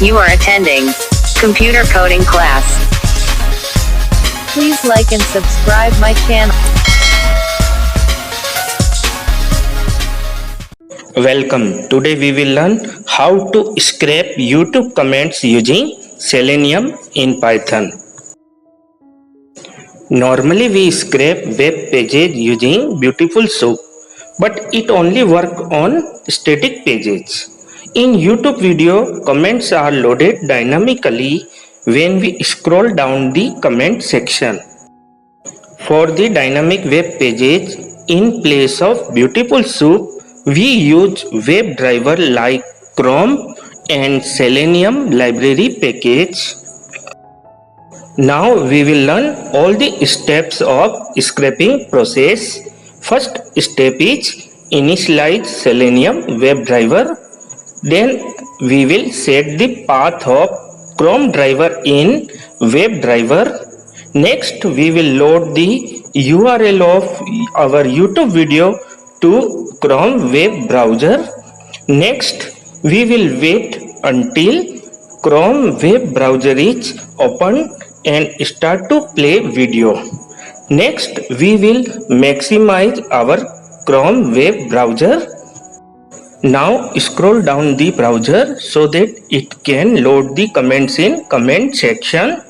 You are attending computer coding class. Please like and subscribe my channel. Welcome. Today we will learn how to scrape YouTube comments using Selenium in Python. Normally we scrape web pages using Beautiful Soup, but it only works on static pages. In YouTube video, comments are loaded dynamically when we scroll down the comment section. For the dynamic web pages, in place of Beautiful Soup, we use WebDriver like Chrome and Selenium library package. Now we will learn all the steps of scraping process. First step is initialize Selenium WebDriver. Then we will set the path of Chrome driver in WebDriver. Next we will load the URL of our YouTube video to Chrome web browser. Next we will wait until Chrome web browser is open and start to play video. Next we will maximize our Chrome web browser. Now scroll down the browser so that it can load the comments in comment section.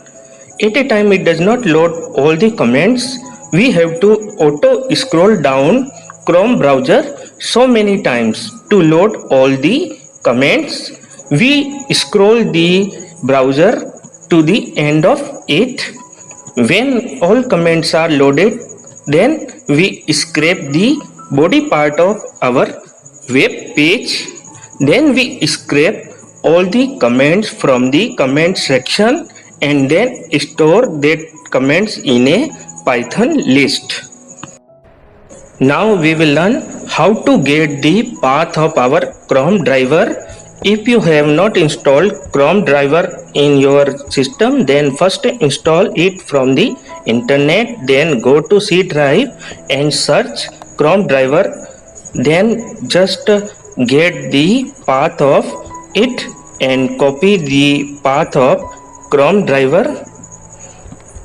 At a time it does not load all the comments. We have to auto scroll down Chrome browser so many times to load all the comments. We scroll the browser to the end of it. When all comments are loaded, then we scrape the body part of our web page. Then we scrape all the comments from the comment section and then store that comments in a Python list. Now we will learn how to get the path of our Chrome driver. If you have not installed Chrome driver in your system, then first install it from the internet, then go to C drive and search Chrome driver. Then just get the path of it and copy the path of Chrome driver.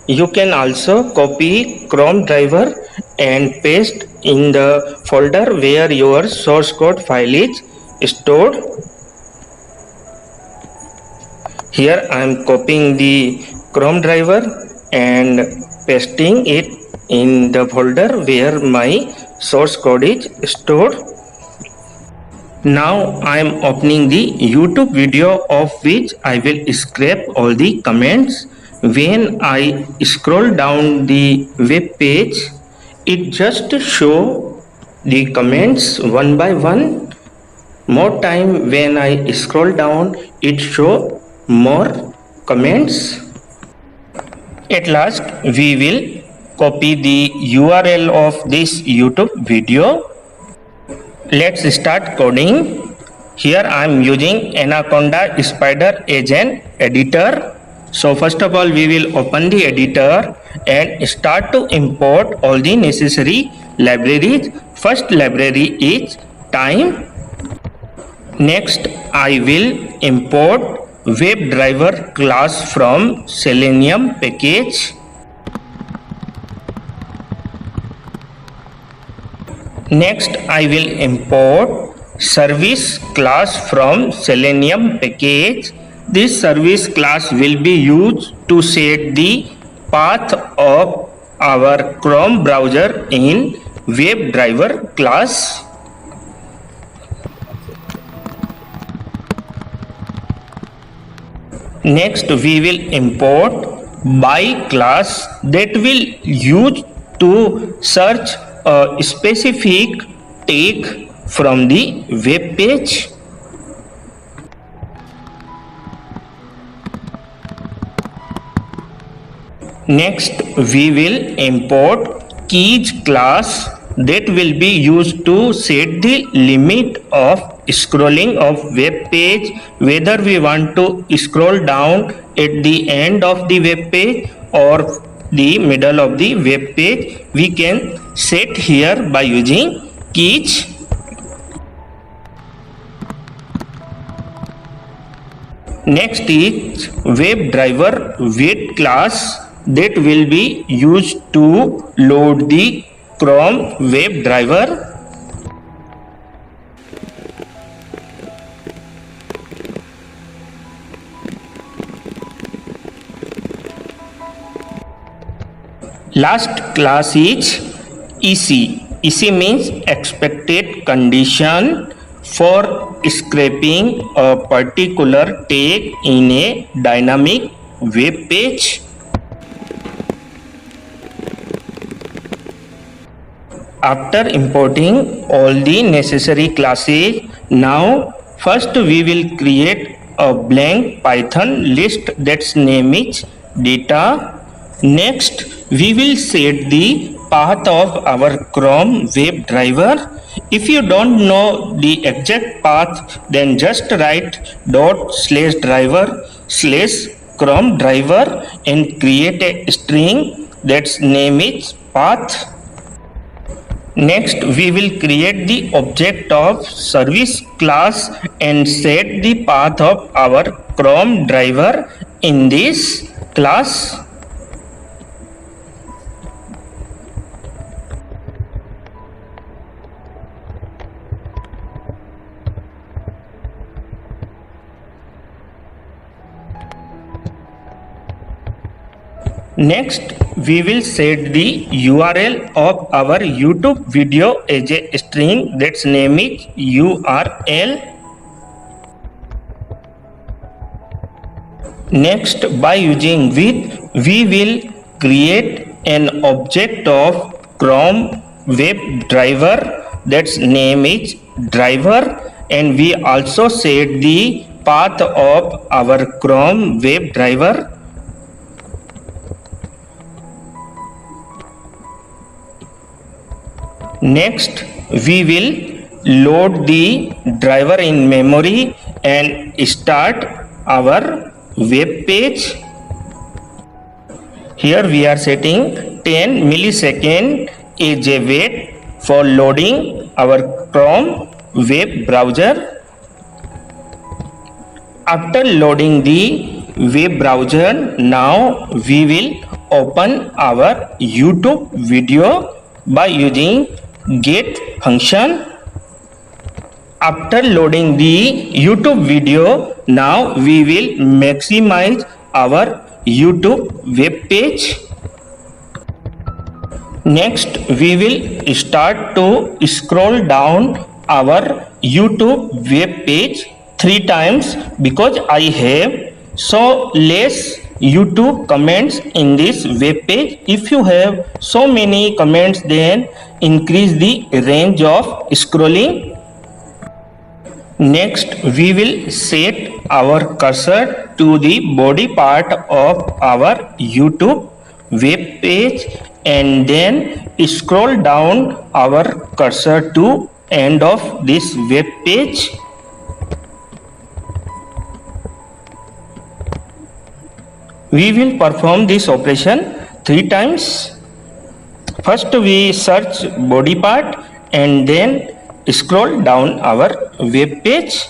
You can also copy Chrome driver and paste in the folder where your source code file is stored. Here I am copying the Chrome driver and pasting it in the folder where my source code is stored. Now I am opening the YouTube video of which I will scrape all the comments. When I scroll down the web page, it just show the comments one by one. More time when I scroll down, it show more comments. At last we will copy the URL of this YouTube video. Let's start coding. Here I am using Anaconda Spider as an editor. So first of all we will open the editor and start to import all the necessary libraries. First library is time. Next I will import WebDriver class from Selenium package. Next I will import service class from Selenium package. This service class will be used to set the path of our Chrome browser in WebDriver class. Next we will import by class that will use to search a specific tag from the web page. Next we will import keys class that will be used to set the limit of scrolling of web page, whether we want to scroll down at the end of the web page or the middle of the web page. We can set here by using keys. Next is WebDriver wait class that will be used to load the Chrome WebDriver. Last class is EC. EC means expected condition for scraping a particular tag in a dynamic web page. After importing all the necessary classes, now first we will create a blank Python list that's name is data. Next, we will set the path of our Chrome WebDriver. If you don't know the exact path, then just write /driver/Chrome driver and create a string that's name is path. Next, we will create the object of service class and set the path of our Chrome driver in this class. Next, we will set the URL of our YouTube video as a string that's name is URL. Next, by using with, we will create an object of Chrome WebDriver that's name is driver, and we also set the path of our Chrome WebDriver. Next, we will load the driver in memory and start our web page. Here we are setting 10 millisecond as a wait for loading our Chrome web browser. After loading the web browser, now we will open our YouTube video by using get function. After loading the YouTube video, now we will maximize our YouTube web page. Next, we will start to scroll down our YouTube web page 3 times because I have so less YouTube comments in this web page. If you have so many comments, then increase the range of scrolling. Next, we will set our cursor to the body part of our YouTube web page and then scroll down our cursor to end of this web page. We will perform this operation 3 times. First, we search body part and then scroll down our web page.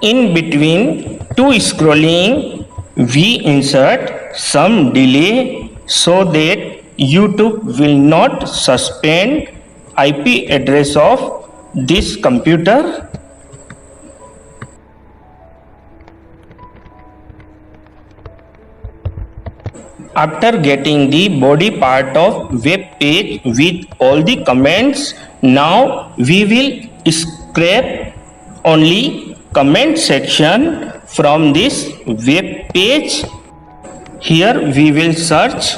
In between two scrolling, we insert some delay so that YouTube will not suspend IP address of this computer. After getting the body part of web page with all the comments, now we will scrape only comment section from this web page. Here we will search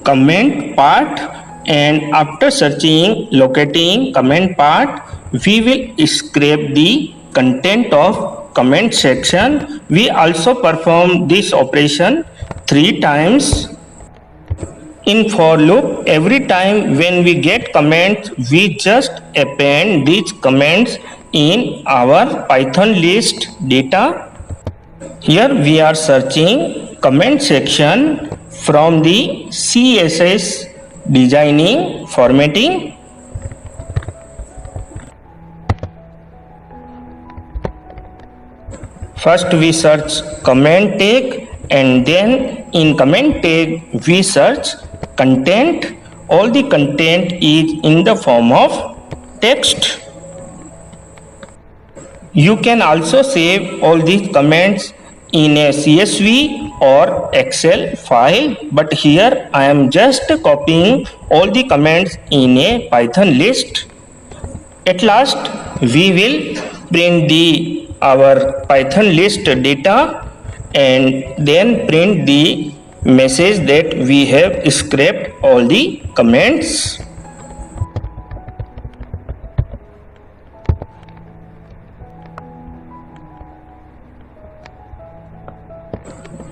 comment part, and after searching locating comment part, we will scrape the content of comment section. We also perform this operation 3 times. In for loop, every time when we get comments, we just append these comments in our Python list data. Here we are searching comment section from the CSS designing formatting. First we search comment tag, and then in comment tag we search content. All the content is in the form of text. You can also save all these comments in a CSV or Excel file, but here I am just copying all the comments in a Python list. At last we will print our Python list data and then print the message that we have scraped all the comments.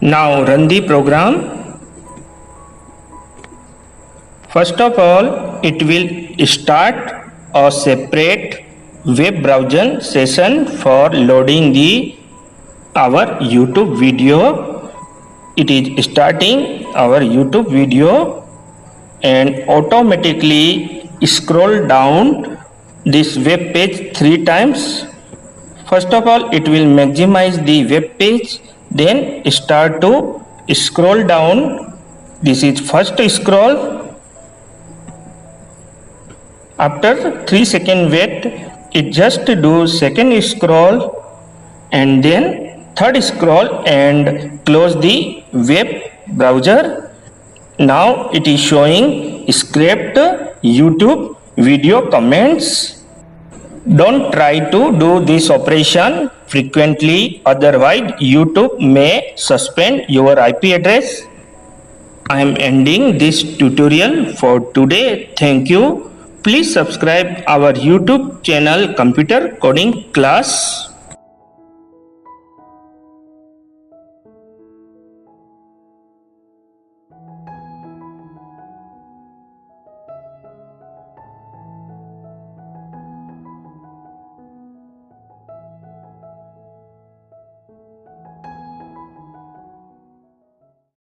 Now run the program. First of all, it will start a separate web browser session for loading our YouTube video. It is starting our YouTube video and automatically scroll down this web page 3 times. First of all, it will maximize the web page, then start to scroll down. This is first scroll. After 3 seconds wait, it just do second scroll and then third scroll and close the web browser. Now it is showing scraped YouTube video comments. Don't try to do this operation frequently, otherwise YouTube may suspend your IP address. I am ending this tutorial for today. Thank you. Please subscribe our YouTube channel Computer Coding Class.